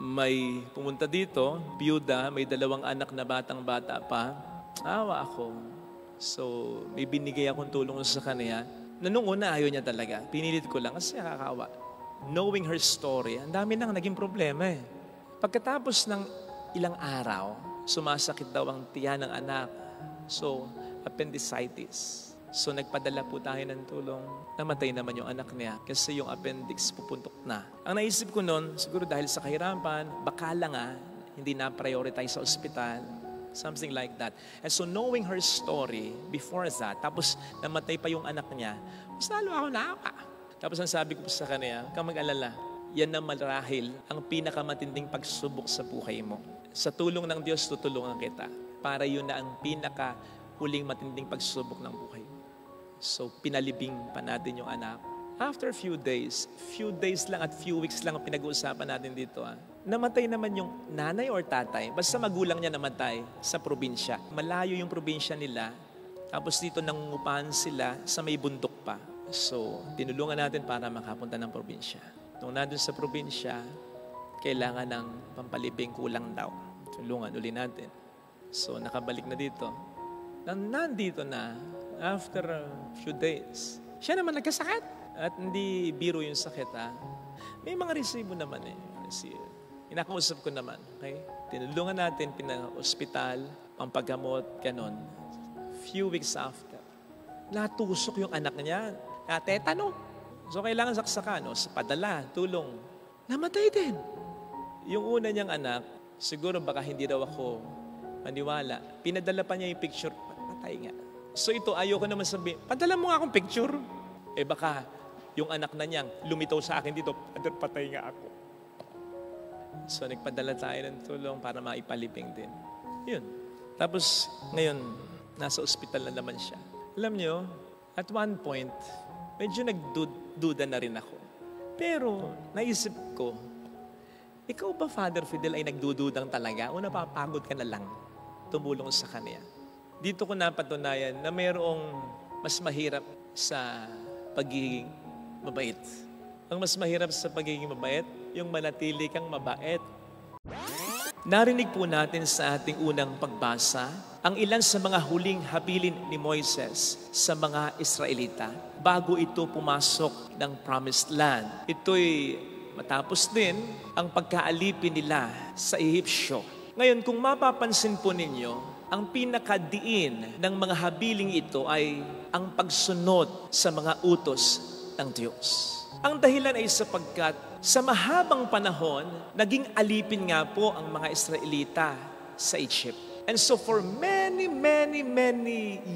may pumunta dito, biyuda, may 2 anak na batang-bata pa. Awa ako. So, may binigay akong tulong sa kanya na nung una ayaw niya talaga. Pinilit ko lang kasi nakakawa. Knowing her story, ang dami nang naging problema eh. Pagkatapos ng ilang araw, sumasakit daw ang tiyan ng anak. So, appendicitis. So, nagpadala po tayo ng tulong. Namatay naman yung anak niya kasi yung appendix pupuntok na. Ang naisip ko noon, siguro dahil sa kahirapan, baka lang hindi na-prioritize sa ospital. Something like that. And so, knowing her story before that, tapos namatay pa yung anak niya, mas lalo ako naawa. Tapos ang sabi ko sa kanya, kang mag-alala, yan na marahil ang pinakamatinding pagsubok sa buhay mo. Sa tulong ng Diyos, tutulungan kita. Para yun na ang pinaka-huling matinding pagsubok ng buhay mo. So, pinalibing pa natin yung anak. After few days lang at few weeks lang ang pinag-uusapan natin dito. Namatay naman yung nanay or tatay. Basta magulang niya namatay sa probinsya. Malayo yung probinsya nila. Tapos dito nangungupahan sila sa may bundok pa. So, tinulungan natin para makapunta ng probinsya. Nung nandun sa probinsya, kailangan ng pampalibing, kulang daw. Tulungan uli natin. So, nakabalik na dito. Nandito na, after a few days, siya naman nagkasakit. At hindi biro yung sakit, May mga resibo naman eh. Inakausap ko naman. Okay? Tinulungan natin, pina-hospital, pampagamot, ganon. Few weeks after, natusok yung anak niya. Tetano. So, kailangan saksakan, sa padala, tulong. Namatay din. Yung una niyang anak, siguro baka hindi daw ako maniwala. Pinadala pa niya yung picture, patay nga. So ito, ayoko naman sabihin, padala mo nga akong picture. Baka yung anak na niyang lumitaw sa akin dito, patay nga ako. So nagpadala tayo ng tulong para maipalibing din. Yun. Tapos ngayon, nasa ospital na naman siya. Alam niyo, at one point, medyo nagduda na rin ako. Pero naisip ko, ikaw ba, Father Fidel, ay nagdududang talaga o napapagod ka na lang tumulong sa kanya? Dito ko napatunayan na mayroong mas mahirap sa pagiging mabait. Ang mas mahirap sa pagiging mabait, yung manatili kang mabait. Narinig po natin sa ating unang pagbasa ang ilan sa mga huling habilin ni Moises sa mga Israelita bago ito pumasok ng Promised Land. Ito'y matapos din ang pagkaalipin nila sa Ehipsyo. Ngayon, kung mapapansin po ninyo, ang pinakadiin ng mga habiling ito ay ang pagsunod sa mga utos ng Diyos. Ang dahilan ay sapagkat sa mahabang panahon, naging alipin nga po ang mga Israelita sa Egypt. And so for many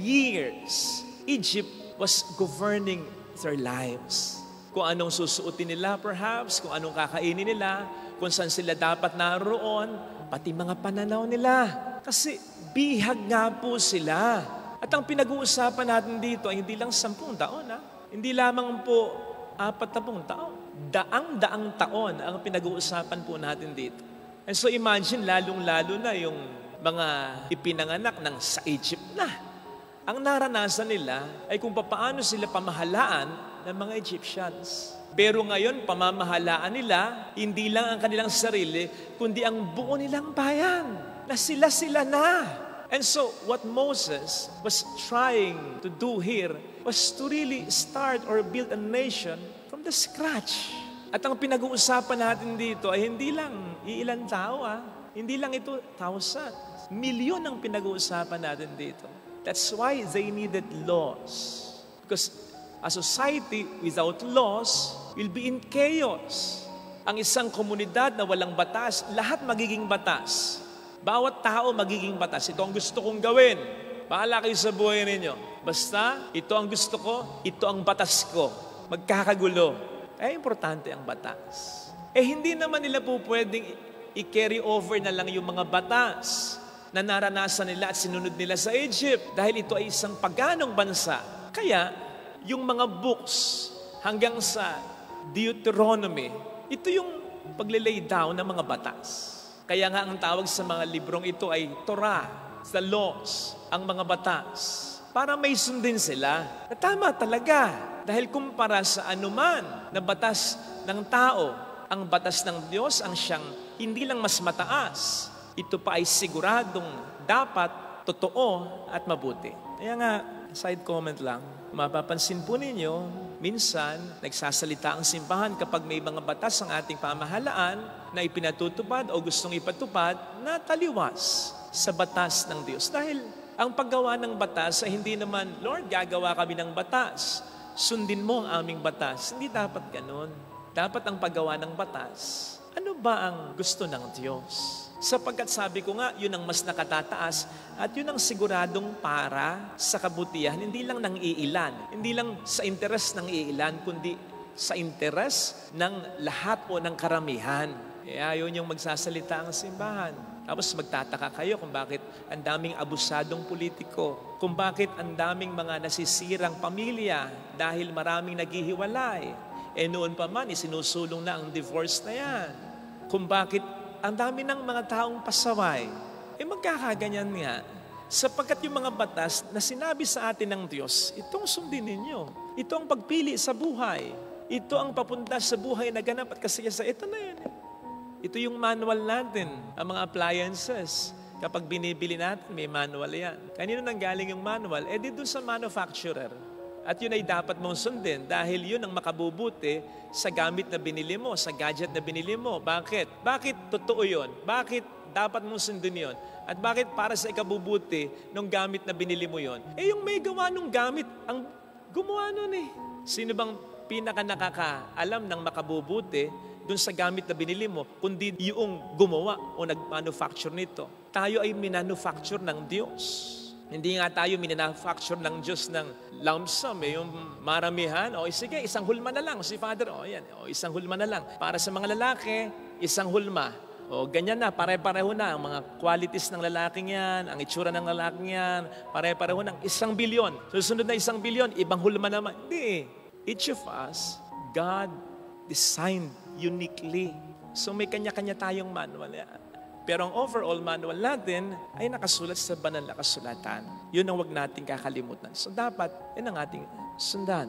years, Egypt was governing their lives. Kung anong susuotin nila perhaps, kung anong kakainin nila, kung saan sila dapat naroon, pati mga pananaw nila. Kasi bihag nga po sila. At ang pinag-uusapan natin dito ay hindi lang 10 taon. Hindi lamang po 40 taon. Daang-daang taon ang pinag-uusapan po natin dito. And so imagine, lalong-lalo na yung mga ipinanganak ng sa Egypt na. Ang naranasan nila ay kung paano sila pamahalaan ng mga Egyptians. Pero ngayon, pamamahalaan nila, hindi lang ang kanilang sarili, kundi ang buo nilang bayan. Na sila-sila na. And so, what Moses was trying to do here was to really start or build a nation from the scratch. At ang pinag-uusapan natin dito ay hindi lang iilan tao, Hindi lang ito 1,000. Milyon ang pinag-uusapan natin dito. That's why they needed laws. Because a society without laws will be in chaos. Ang isang komunidad na walang batas, lahat magiging batas. Bawat tao magiging batas. Ito ang gusto kong gawin. Bahala kayo sa buhay ninyo. Basta, ito ang gusto ko, ito ang batas ko. Magkakagulo. Importante ang batas. Hindi naman nila po pwedeng i-carry over na lang yung mga batas na naranasan nila at sinunod nila sa Egypt. Dahil ito ay isang paganong bansa. Kaya, yung mga books hanggang sa Deuteronomy, ito yung paglilay down ng mga batas. Kaya nga ang tawag sa mga librong ito ay Torah, the laws, ang mga batas. Para may sundin sila na tama talaga. Dahil kumpara sa anuman na batas ng tao, ang batas ng Diyos ang siyang hindi lang mas mataas, ito pa ay siguradong dapat, totoo at mabuti. Kaya nga, side comment lang, mapapansin po ninyo, minsan nagsasalita ang simbahan kapag may mga batas ang ating pamahalaan na ipinatutupad o gustong ipatupad na taliwas sa batas ng Diyos. Dahil ang paggawa ng batas ay hindi naman, Lord, gagawa kami ng batas. Sundin mo ang aming batas. Hindi dapat ganun. Dapat ang paggawa ng batas, ano ba ang gusto ng Diyos? Sapagkat sabi ko nga, yun ang mas nakatataas at yun ang siguradong para sa kabutihan, hindi lang ng iilan, hindi lang sa interes ng iilan, kundi sa interes ng lahat o ng karamihan. Kaya yun yung magsasalita ang simbahan. Tapos magtataka kayo kung bakit ang daming abusadong politiko, kung bakit ang daming mga nasisirang pamilya dahil maraming naghihiwalay. Noon pa man, isinusulong na ang divorce na yan. Kung bakit ang dami ng mga taong pasaway, magkakaganyan nga. Sapagkat yung mga batas na sinabi sa atin ng Diyos, itong sundin ninyo. Ito ang pagpili sa buhay. Ito ang papunta sa buhay na ganap at kasiyasa. Ito na yan. Ito yung manual natin, ang mga appliances. Kapag binibili natin, may manual yan. Kanino nanggaling yung manual? Di dun sa manufacturer. At yun ay dapat mong sundin dahil yun ang makabubuti sa gamit na binili mo, sa gadget na binili mo. Bakit? Bakit totoo yun? Bakit dapat mong sundin yun? At bakit para sa ikabubuti nung gamit na binili mo yun? Yung may gawa nung gamit, ang gumawa nun eh. Sino bang pinaka nakakaalam ng makabubuti dun sa gamit na binili mo, kundi yung gumawa o nag-manufacture nito? Tayo ay minanufacture ng Diyos. Hindi nga tayo minanufacture ng Diyos ng lump sum, yung maramihan. Sige, isang hulma na lang. Si Father, isang hulma na lang. Para sa mga lalaki, isang hulma. Ganyan na, pare-pareho na. Ang mga qualities ng lalaking yan, ang itsura ng lalaking yan, pare-pareho ng 1 bilyon. Susunod na 1 bilyon, ibang hulma naman. Hindi. Each of us, God designed uniquely. So may kanya-kanya tayong manual. Pero ang overall manual natin ay nakasulat sa banal na kasulatan. Yun ang wag nating kakalimutan. So dapat, yun ang ating sundan.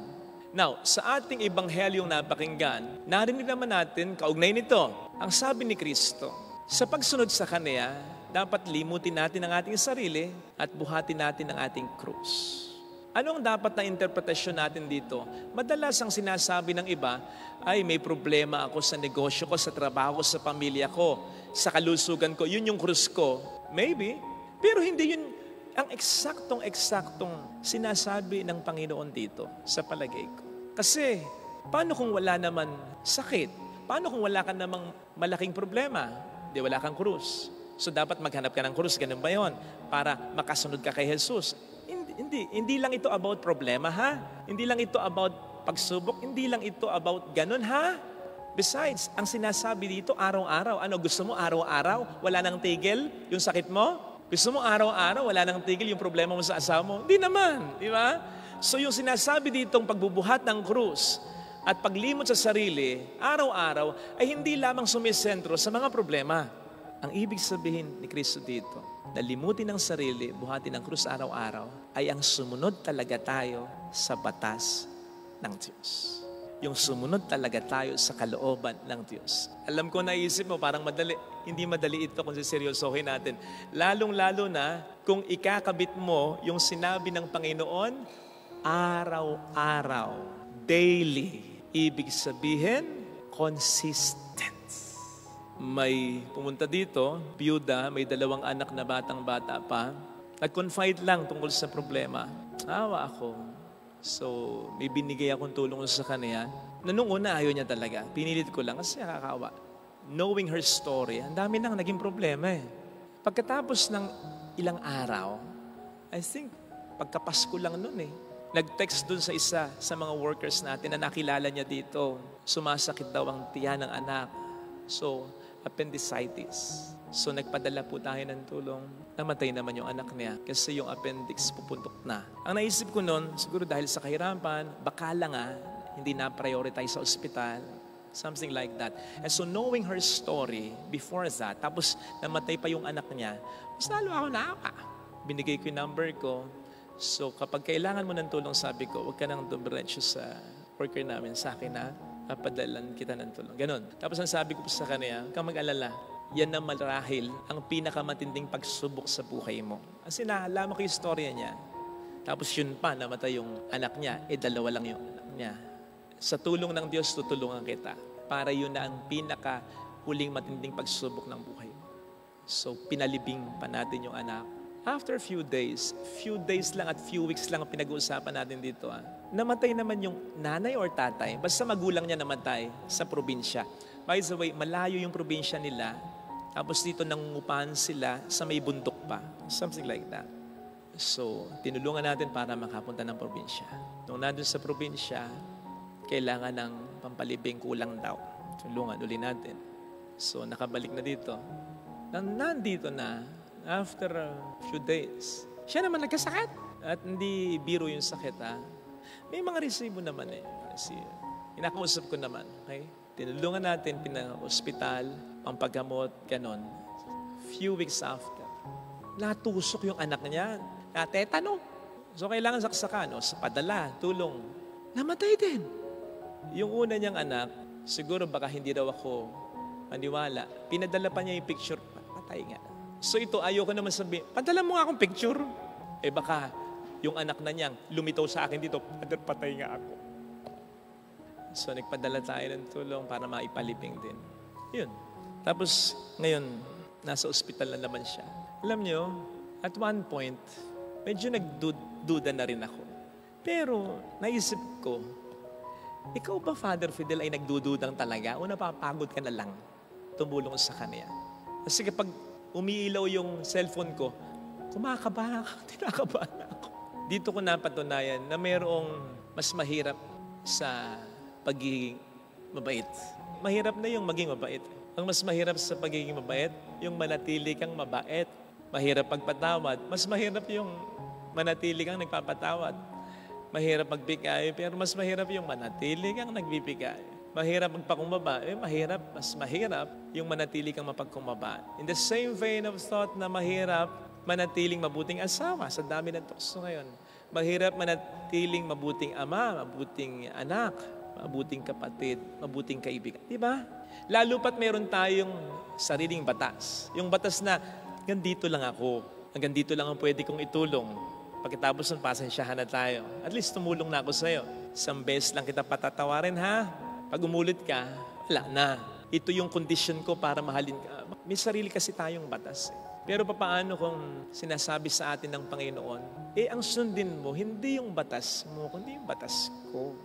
Now, sa ating ebanghelyong napakinggan, narinig naman natin, kaugnay nito, ang sabi ni Kristo, sa pagsunod sa Kanya, dapat limutin natin ang ating sarili at buhatin natin ang ating krus. Anong dapat na interpretasyon natin dito? Madalas ang sinasabi ng iba ay may problema ako sa negosyo ko, sa trabaho ko, sa pamilya ko, sa kalusugan ko. Yun yung krus ko. Maybe. Pero hindi yun ang eksaktong sinasabi ng Panginoon dito sa palagay ko. Kasi paano kung wala naman sakit? Paano kung wala ka namang malaking problema? Di wala kang krus. So dapat maghanap ka ng krus. Ganun ba yun? Para makasunod ka kay Jesus. Hindi lang ito about problema, ha? Hindi lang ito about pagsubok. Hindi lang ito about ganun, ha? Besides, ang sinasabi dito, araw-araw. Ano, gusto mo araw-araw? Wala nang tigil yung sakit mo? Gusto mo araw-araw? Wala nang tigil yung problema mo sa asawa mo? Hindi naman, di ba? So yung sinasabi ditong pagbubuhat ng krus at paglimot sa sarili, araw-araw, ay hindi lamang sumisentro sa mga problema. Ang ibig sabihin ni Kristo dito, na limutin ang sarili, buhatin ang krus araw-araw, ay ang sumunod talaga tayo sa batas ng Diyos. Yung sumunod talaga tayo sa kalooban ng Diyos. Alam ko, naisip mo, parang madali. Hindi madali ito kung siseryosohin natin. Lalong-lalo na kung ikakabit mo yung sinabi ng Panginoon, araw-araw, daily. Ibig sabihin, consistent. May pumunta dito, byuda, may 2 anak na batang-bata pa. Nag-confide lang tungkol sa problema. Awa ako. So, may binigay akong tulong sa kanya. Na nung una, ayaw niya talaga. Pinilit ko lang kasi nakakawa. Knowing her story, ang dami nang naging problema eh. Pagkatapos ng ilang araw, I think, pagkapasko lang nun eh. Nag-text dun sa isa sa mga workers natin na nakilala niya dito. Sumasakit daw ang tiyan ng anak. So, appendicitis. So, nagpadala po tayo ng tulong. Namatay naman yung anak niya kasi yung appendix pupuntok na. Ang naisip ko noon, siguro dahil sa kahirapan, baka lang hindi na-prioritize sa ospital. Something like that. And so, knowing her story before that, tapos namatay pa yung anak niya, mas lalo ako naawa. Binigay ko yung number ko. So, kapag kailangan mo ng tulong, sabi ko, huwag ka nang dumiretso sa worker namin sa akin Papadalan kita ng tulong. Ganon. Tapos ang sabi ko po sa kanya, huwag kang mag-alala. Yan na marahil ang pinakamatinding pagsubok sa buhay mo. Kasi naalala ko yung istorya niya. Tapos yun pa, namatay yung anak niya. Dalawa lang yung anak niya. Sa tulong ng Diyos, tutulungan kita. Para yun na ang pinakahuling matinding pagsubok ng buhay mo. So, pinalibing pa natin yung anak. After few days lang at few weeks lang ang pinag-uusapan natin dito. Namatay naman yung nanay or tatay. Basta magulang niya namatay sa probinsya. By the way, malayo yung probinsya nila. Tapos dito nangungupahan sila sa may bundok pa. Something like that. So, tinulungan natin para makapunta ng probinsya. Nung nandun sa probinsya, kailangan ng pampalibing, kulang daw. Tulungan uli natin. So, nakabalik na dito. Nandito na, after a few days, siya naman nagkasakit. At hindi biro yung sakit, May mga resibo naman Kasi, inakausap ko naman, okay? Tinulungan natin, pina-hospital, pampagamot, ganon. Few weeks after, natusok yung anak niya, natetano. So, kailangan saksakan, sa padala, tulong. Namatay din. Yung una niyang anak, siguro baka hindi daw ako maniwala. Pinadala pa niya yung picture, patay nga. So ito, ayoko naman sabihin, padala mo nga akong picture. Baka yung anak na niyang lumitaw sa akin dito, patay nga ako. So nagpadala tayo ng tulong para maipalibing din. Yun. Tapos ngayon, nasa ospital na naman siya. Alam niyo, at one point, medyo nagduda na rin ako. Pero naisip ko, ikaw ba, Father Fidel, ay nagdududang talaga o napapagod ka na lang tumulong sa kanya? Kasi kapag umiilaw yung cellphone ko, kumakabahan ako, tinakabahan ako. Dito ko napatunayan na mayroong mas mahirap sa pagiging mabait. Mahirap na yung maging mabait. Ang mas mahirap sa pagiging mabait, yung manatili kang mabait. Mahirap pagpatawad. Mas mahirap yung manatili kang nagpapatawad. Mahirap magbigay, pero mas mahirap yung manatili kang nagbibigay. Mahirap magpakumbaba, mas mahirap yung manatili kang mapagkumbaba. In the same vein of thought na mahirap manatiling mabuting asawa, sa dami ng tukso ngayon. Mahirap manatiling mabuting ama, mabuting anak, mabuting kapatid, mabuting kaibigan. Diba? Lalo pat meron tayong sariling batas. Yung batas na, hanggang dito lang ako, hanggang dito lang ang pwede kong itulong. Pagkatapos ng pasensyahan na tayo. At least tumulong na ako sa'yo. Isang beses lang kita patatawarin, ha? Pag umulit ka, wala na. Ito yung condition ko para mahalin ka. May sarili kasi tayong batas. Pero papaano kung sinasabi sa atin ng Panginoon, ang sundin mo, hindi yung batas mo, kundi yung batas ko.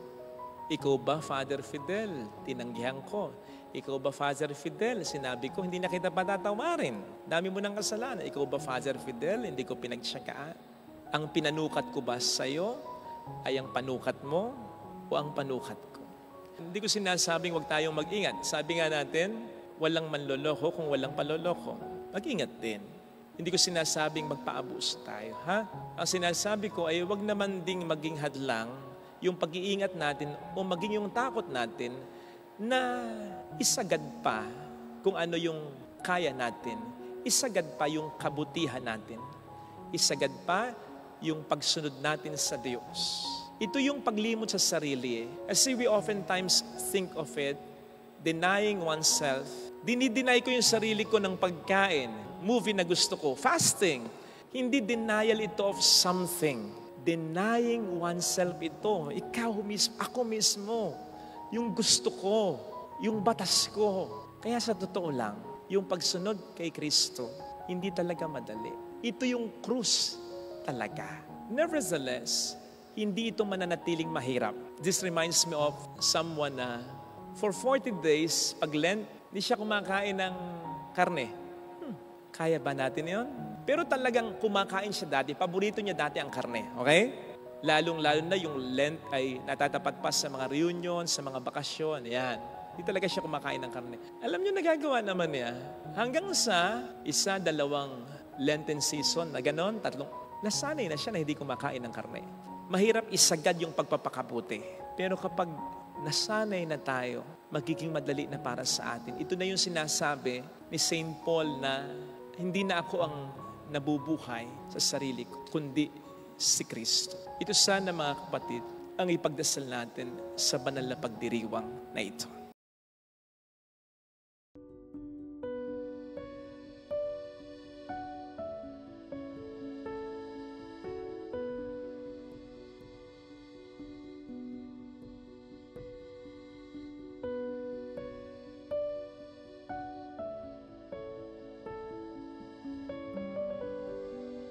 Ikaw ba, Father Fidel? Tinanggihan ko. Ikaw ba, Father Fidel? Sinabi ko, hindi na kita patatawarin. Dami mo ng kasalanan. Ikaw ba, Father Fidel? Hindi ko pinagtsakaan. Ang pinanukat ko ba sa'yo ay ang panukat mo o ang panukat ko? Hindi ko sinasabing huwag tayong mag-ingat. Sabi nga natin, walang manloloko kung walang paloloko. Mag-ingat din. Hindi ko sinasabing magpa-abuse tayo, ha? Ang sinasabi ko ay huwag naman ding maging hadlang yung pag-iingat natin o maging yung takot natin na isagad pa kung ano yung kaya natin. Isagad pa yung kabutihan natin. Isagad pa yung pagsunod natin sa Diyos. Ito yung paglimot sa sarili. Kasi we oftentimes think of it, denying oneself. Dinideny ko yung sarili ko ng pagkain, movie na gusto ko, fasting. Hindi denial ito of something. Denying oneself ito. Ikaw mismo, ako mismo. Yung gusto ko, yung batas ko. Kaya sa totoo lang, yung pagsunod kay Kristo, hindi talaga madali. Ito yung krus talaga. Nevertheless, hindi ito mananatiling mahirap. This reminds me of someone na for 40 days, pag Lent, hindi siya kumakain ng karne. Kaya ba natin yon? Pero talagang kumakain siya dati. Paborito niya dati ang karne. Okay? Lalong-lalo na yung Lent ay natatapat pa sa mga reunion, sa mga bakasyon. Yan. Hindi talaga siya kumakain ng karne. Alam niyo, nagagawa naman niya. Hanggang sa 1-2 Lenten season na ganon, 3, nasanay na siya na hindi kumakain ng karne. Mahirap isagad yung pagpapakabuti. Pero kapag nasanay na tayo, magiging madali na para sa atin. Ito na yung sinasabi ni St. Paul na hindi na ako ang nabubuhay sa sarili ko, kundi si Kristo. Ito sana mga kapatid, ang ipagdasal natin sa banal na pagdiriwang na ito.